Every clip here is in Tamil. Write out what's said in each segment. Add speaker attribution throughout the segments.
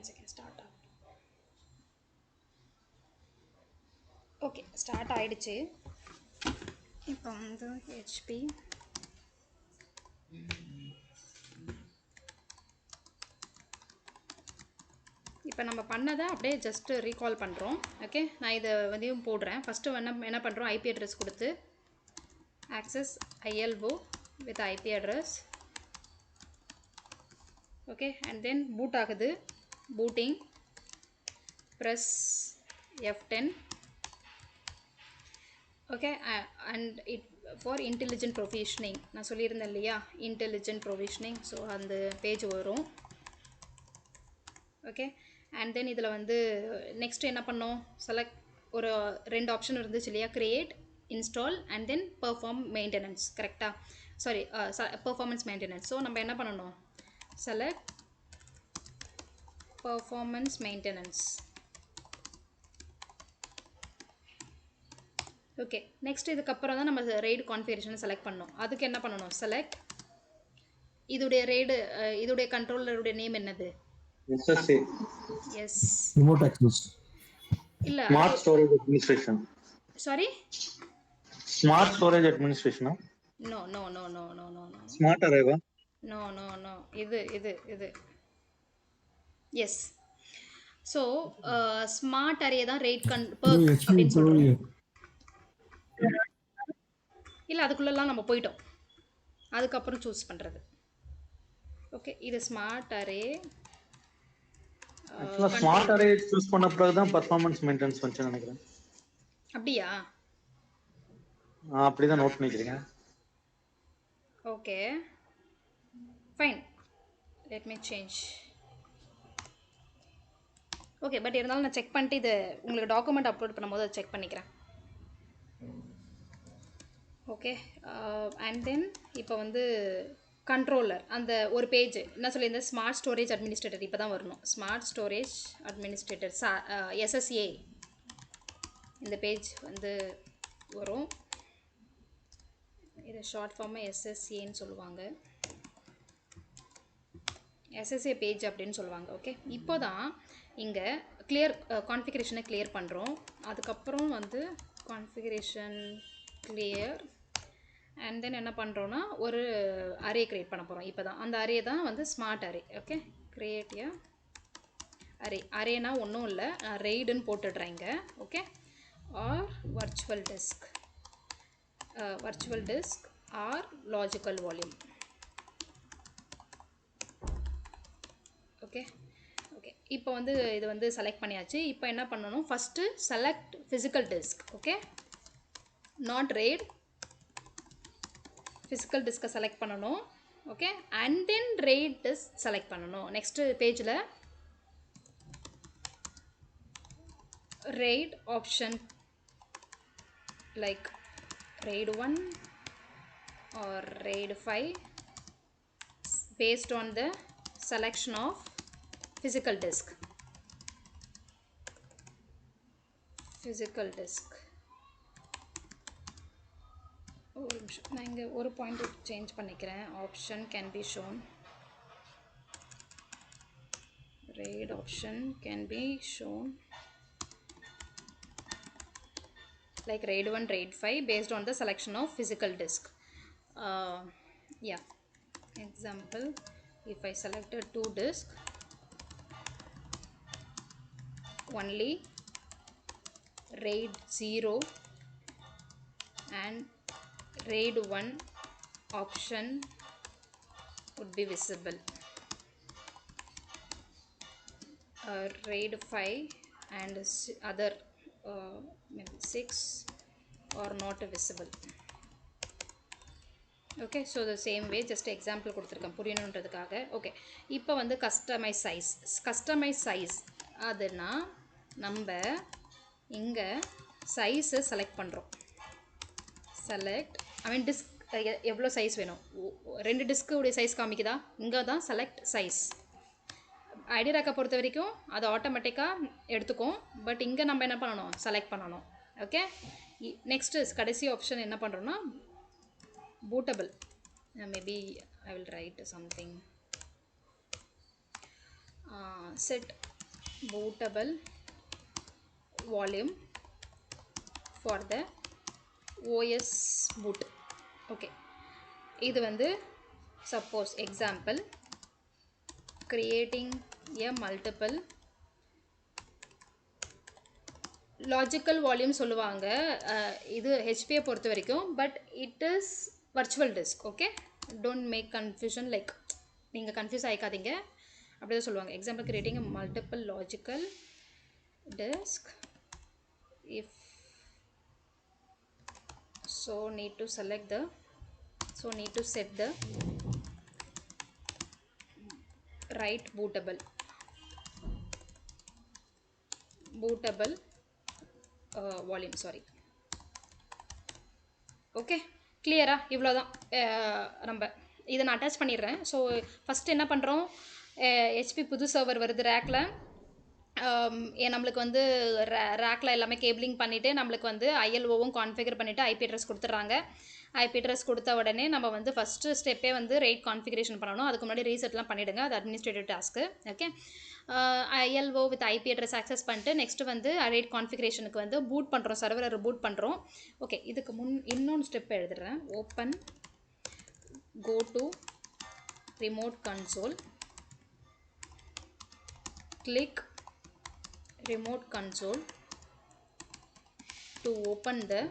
Speaker 1: 1 second start ஆகும். ஓகே ஸ்டார்ட் ஆயிடுச்சு. இப்போ வந்து ஹெச்பி இப்போ நம்ம பண்ணதை அப்படியே ஜஸ்ட் ரீகால் பண்ணுறோம். ஓகே, நான் இதை வந்து போடுறேன். ஃபஸ்ட்டு என்ன பண்ணுறோம், ஐபி அட்ரஸ் கொடுத்து access ILO with IP address. Okay, and then boot ஆகுது. booting, press F10. Okay, and it for intelligent provisioning நான் சொல்லியிருந்தேன் இல்லையா, intelligent provisioning. ஸோ அந்த பேஜ் வரும். ஓகே, அண்ட் தென் இதில் வந்து நெக்ஸ்ட் என்ன பண்ணோம், செலக்ட் ஒரு 2 ஆப்ஷன் இருந்துச்சு இல்லையா, create, install and then perform maintenance. கரெக்டாக, சாரி, பெர்ஃபார்மன்ஸ் மெயின்டெனன்ஸ். ஸோ நம்ம என்ன பண்ணணும், select performance maintenance. Okay, next இதுக்கப்புறம் தான் நம்ம ரெய்டு கான்ஃபிகரேஷனை செலக்ட் பண்ணணும். அதுக்கு என்ன பண்ணணும், செலக்ட் இதுடைய ரெய்டு, இதுடைய கண்ட்ரோலருடைய நேம் என்னது,
Speaker 2: SSA.
Speaker 1: Yes,
Speaker 3: remote access.
Speaker 1: இல்ல
Speaker 2: Smart Storage Administration.
Speaker 1: Sorry,
Speaker 2: Smart Storage Administration.
Speaker 1: No no no no no no no
Speaker 2: Smart Array.
Speaker 1: No no no இது எஸ். ஸோ ஸ்மார்ட் அரே தான் ரேட் அப்படின்னு சொல்கிறோம். இல்லை அதுக்குள்ளெல்லாம் நம்ம போயிட்டோம், அதுக்கப்புறம் சூஸ் பண்ணுறது. ஓகே, இது smart array.
Speaker 2: Smart array choose பண்ண பிறகு தான் பெர்ஃபார்மன்ஸ் மெயின்டெனன்ஸ் வந்துச்சு நினைக்கிறேன்.
Speaker 1: அப்படியா,
Speaker 2: அப்படிதான் நோட் பண்ணிக்கிறீங்க.
Speaker 1: Okay fine, let me change. Okay, but இருந்தாலும் நான் செக் பண்ணிட்டு இது உங்களுக்கு டாக்குமெண்ட் அப்லோட் பண்ணும்போது அதை செக் பண்ணிக்கிறேன். ஓகே, அண்ட் தென் இப்போ வந்து கண்ட்ரோலர் அந்த ஒரு பேஜ் என்ன சொல்லியிருந்தேன், ஸ்மார்ட் ஸ்டோரேஜ் அட்மினிஸ்ட்ரேட்டர் இப்போ தான் வரணும். ஸ்மார்ட் ஸ்டோரேஜ் அட்மினிஸ்ட்ரேட்டர் SSA இந்த பேஜ் வந்து வரும். இதை ஷார்ட் ஃபார்மாக SSAன்னு சொல்லுவாங்க, SSA பேஜ் அப்படின்னு சொல்லுவாங்க. ஓகே, இப்போ தான் இங்கே கிளியர் கான்ஃபிகரேஷனை கிளியர் பண்ணுறோம். அதுக்கப்புறம் வந்து கான்ஃபிகரேஷன் கிளியர் அண்ட் தென் என்ன பண்ணுறோன்னா ஒரு அரே க்ரியேட் பண்ண போகிறோம். இப்போ தான் அந்த அரே தான் வந்து smart array. Okay, create a array. அரேனா ஒன்றும் இல்லை, நான் ரெய்டுன்னு போட்டுடுறேன் இங்கே. Okay, or virtual disk, or logical volume. Okay okay, இப்போ வந்து இது வந்து செலக்ட் பண்ணியாச்சு. இப்போ என்ன பண்ணணும், first select physical disk. Okay, not RAID, physical டிஸ்கை செலக்ட் பண்ணணும். Okay, and then RAID disk select பண்ணணும். நெக்ஸ்ட்டு பேஜில் RAID option like RAID 1 or RAID 5 based on the selection of physical disk. ஒரு நிமிஷம், நான் இங்கே ஒரு பாயிண்ட் சேஞ்ச் பண்ணிக்கிறேன். Option can be shown, RAID option can be shown like RAID 1, RAID 5 based on the selection of physical disk. Yeah, example, if I selected 2 disk, only RAID 0 and RAID 1 option would be visible. RAID 5 and other maybe 6 are not visible. Okay, so the same way just example கொடுத்துருக்கேன் புரியணுன்றதுக்காக. ஓகே, இப்போ வந்து கஸ்டமைஸ் சைஸ் அதுனா நம்ம இங்கே சைஸை செலக்ட் பண்ணுறோம். செலக்ட், டிஸ்க் எவ்வளோ சைஸ் வேணும், 2 டிஸ்க்குடைய சைஸ் காமிக்குதா, இங்கே தான் செலக்ட் சைஸ். ஐடி ரேக்கை பொறுத்த வரைக்கும் அது ஆட்டோமேட்டிக்காக எடுத்துக்கும், பட் இங்கே நம்ம என்ன பண்ணணும், செலக்ட் பண்ணணும். ஓகே, நெக்ஸ்ட்டு கடைசி ஆப்ஷன் என்ன பண்ணுறோன்னா bootable. Maybe I will write something, set bootable volume for the OS boot. Okay, இது வந்து suppose example creating a multiple logical volume சொல்லுவாங்க. இது ஹெச்பியை பொறுத்த வரைக்கும், but it is virtual disk. Okay, don't make confusion, like நீங்கள் கன்ஃபியூஸ் ஆகிக்காதீங்க, அப்படி தான் சொல்லுவாங்க. Example creating multiple logical disk if so need to select the need to set the right bootable volume, sorry. Okay, கிளியரா? இவ்வளோதான். நம்ம இதை நான் அட்டாச் பண்ணிடுறேன். ஸோ ஃபஸ்ட்டு என்ன பண்ணுறோம், ஹெச்பி புது சர்வர் வருது ரேக்கில். நம்மளுக்கு வந்து ரேக்கில் எல்லாமே கேபிளிங் பண்ணிவிட்டு நம்மளுக்கு வந்து ஐஎல்ஓவும் கான்ஃபிகர் பண்ணிவிட்டு ஐபி அட்ரஸ் கொடுத்துட்றாங்க. ஐபி அட்ரஸ் கொடுத்த உடனே நம்ம வந்து ஃபஸ்ட்டு ஸ்டெப்பே வந்து ரேட் கான்ஃபிகரேஷன் பண்ணணும். அதுக்கு முன்னாடி ரீசெட்லாம் பண்ணிவிடுங்க, அது administrative task. Okay, ILO with IP address access பண்ணிட்டு நெக்ஸ்ட்டு வந்து ரேட் கான்ஃபிகரேஷனுக்கு வந்து பூட் பண்ணுறோம், சர்வரை பூட் பண்ணுறோம். ஓகே, இதுக்கு இன்னொன்று ஸ்டெப் எழுதுறேன். Open go to remote console, click remote console to open the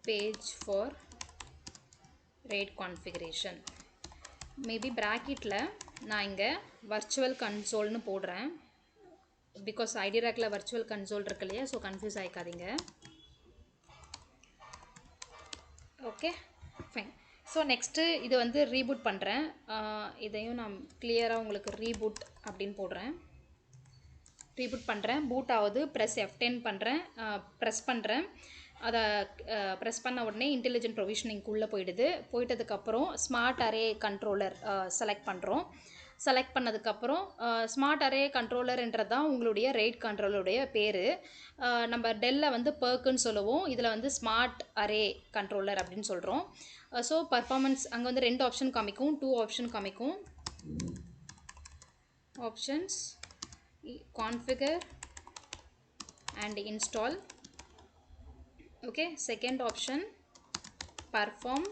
Speaker 1: page for RAID configuration. Maybe ப்ராக்கெட்டில் நான் இங்கே வர்ச்சுவல் கன்சோல்னு போடுறேன், பிகாஸ் ஐடி ரேக்கில் வர்ச்சுவல் கன்சோல் இருக்கு இல்லையா, ஸோ கன்ஃபியூஸ் ஆகிக்காதீங்க. Okay, fine. ஸோ நெக்ஸ்ட்டு இது வந்து ரீபூட் பண்ணுறேன். இதையும் நான் கிளியராக உங்களுக்கு ரீபூட் அப்படின்னு போடுறேன். ரீபூட் பண்ணுறேன், பூட் ஆகுது. ப்ரெஸ் F10 பண்ணுறேன், ப்ரெஸ் பண்ணுறேன். அதை ப்ரெஸ் பண்ண உடனே இன்டெலிஜென்ட் ப்ரொவிஷனிங்குள்ளே போயிடுது. போயிட்டதுக்கப்புறம் ஸ்மார்ட் அரே கண்ட்ரோலர் செலக்ட் பண்ணுறோம். செலக்ட் பண்ணதுக்கப்புறம் ஸ்மார்ட் அரே கண்ட்ரோலர்ன்றது தான் உங்களுடைய RAID கண்ட்ரோலருடைய பேர். நம்ம டெல்லில் வந்து பர்க்குன்னு சொல்லுவோம், இதில் வந்து ஸ்மார்ட் அரே கண்ட்ரோலர் அப்படின்னு சொல்கிறோம். ஸோ பர்ஃபார்மன்ஸ் அங்கே வந்து 2 ஆப்ஷன் காமிக்கும், 2 ஆப்ஷன் காமிக்கும். Options configure and install. Okay, second option perform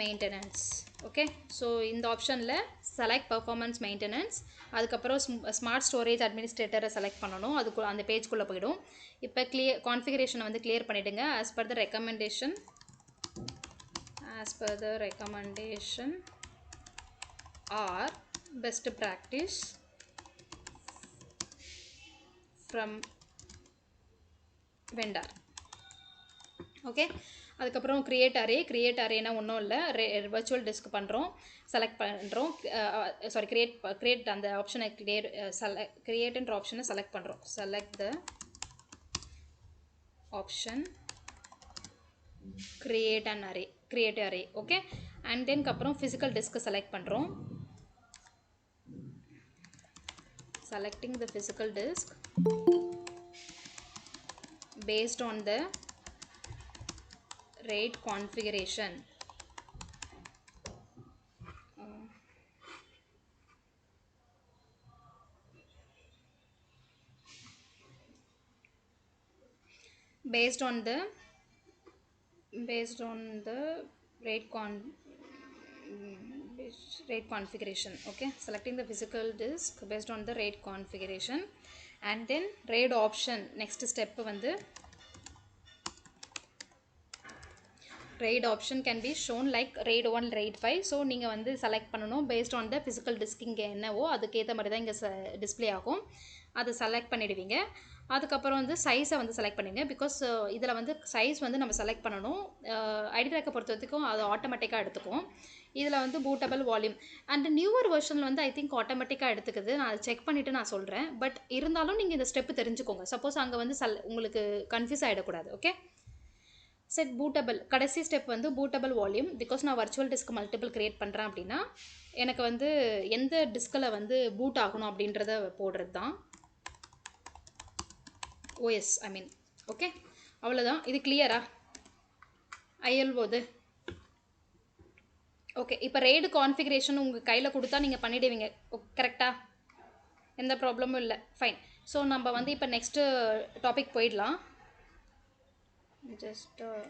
Speaker 1: maintenance. Okay, so இந்த ஆப்ஷனில் select performance maintenance, அதுக்கப்புறம் ஸ்மார்ட் ஸ்டோரேஜ் அட்மினிஸ்ட்ரேட்டரை செலக்ட் பண்ணணும். அதுக்கு அந்த பேஜ்குள்ளே போயிடும். இப்போ கான்ஃபிகரேஷனை வந்து கிளியர் பண்ணிவிடுங்க. as per the recommendation or best practice from vendor. Okay, அதுக்கப்புறம் கிரியேட் அரேனா ஒன்றும் இல்லை, வர்ச்சுவல் டிஸ்க் பண்ணுறோம், செலக்ட் பண்ணுறோம். சாரி, கிரியேட் அந்த ஆப்ஷனை கிரியேட்ன்ற ஆப்ஷனை செலக்ட் பண்ணுறோம். Select the option create array. Okay, and தென்க்கு அப்புறம் ஃபிசிக்கல் டிஸ்க் செலக்ட் பண்ணுறோம். selecting the physical disk based on the RAID configuration. Based on the RAID configuration. Okay, selecting the physical disk based on the RAID configuration, and then RAID option. Next step வந்து RAID option can be shown like RAID 1 RAID 5. So நீங்கள் வந்து செலக்ட் பண்ணணும் based on the physical disk இங்கே என்னவோ அதுக்கேற்ற மாதிரி தான் இங்கே டிஸ்பிளே ஆகும். அதை செலக்ட் பண்ணிடுவீங்க. அதுக்கப்புறம் வந்து சைஸை வந்து செலக்ட் பண்ணுங்க, பிகாஸ் இதில் வந்து சைஸ் வந்து நம்ம செலக்ட் பண்ணணும். ஐடி ட்ராக்கை பொறுத்த வரைக்கும் அது ஆட்டோமேட்டிக்காக எடுத்துக்கும். இதில் வந்து பூட்டபிள் வால்யூம் அண்ட் நியூவர் வெர்ஷனில் வந்து ஐ திங்க் ஆட்டோமேட்டிக்காக எடுத்துக்குது. நான் அதை செக் பண்ணிவிட்டு நான் சொல்கிறேன். பட் இருந்தாலும் நீங்கள் இந்த ஸ்டெப்பு தெரிஞ்சுக்கோங்க, சப்போஸ் அங்கே வந்து உங்களுக்கு கன்ஃபியூஸ் ஆகிடக்கூடாது. ஓகே, செட் பூட்டபிள் கடைசி ஸ்டெப் வந்து பூட்டபிள் வால்யூம். பிகாஸ் நான் வர்ச்சுவல் டிஸ்க் மல்டிபிள் க்ரியேட் பண்ணுறேன் அப்படின்னா எனக்கு வந்து எந்த டிஸ்கில் வந்து பூட் ஆகணும் அப்படின்றத போடுறது தான் ஓஎஸ், ஐ மீன். ஓகே, அவ்வளோதான். இது கிளியரா? ஐஎல்ஓது ஓகே, இப்போ ரெய்டு கான்ஃபிகரேஷன் உங்கள் கையில் கொடுத்தா நீங்கள் பண்ணிடுவீங்க கரெக்டாக? எந்த ப்ராப்ளமும் இல்லை, ஃபைன். ஸோ நம்ம வந்து இப்போ நெக்ஸ்ட்டு டாபிக் போயிடலாம். ஜஸ்ட்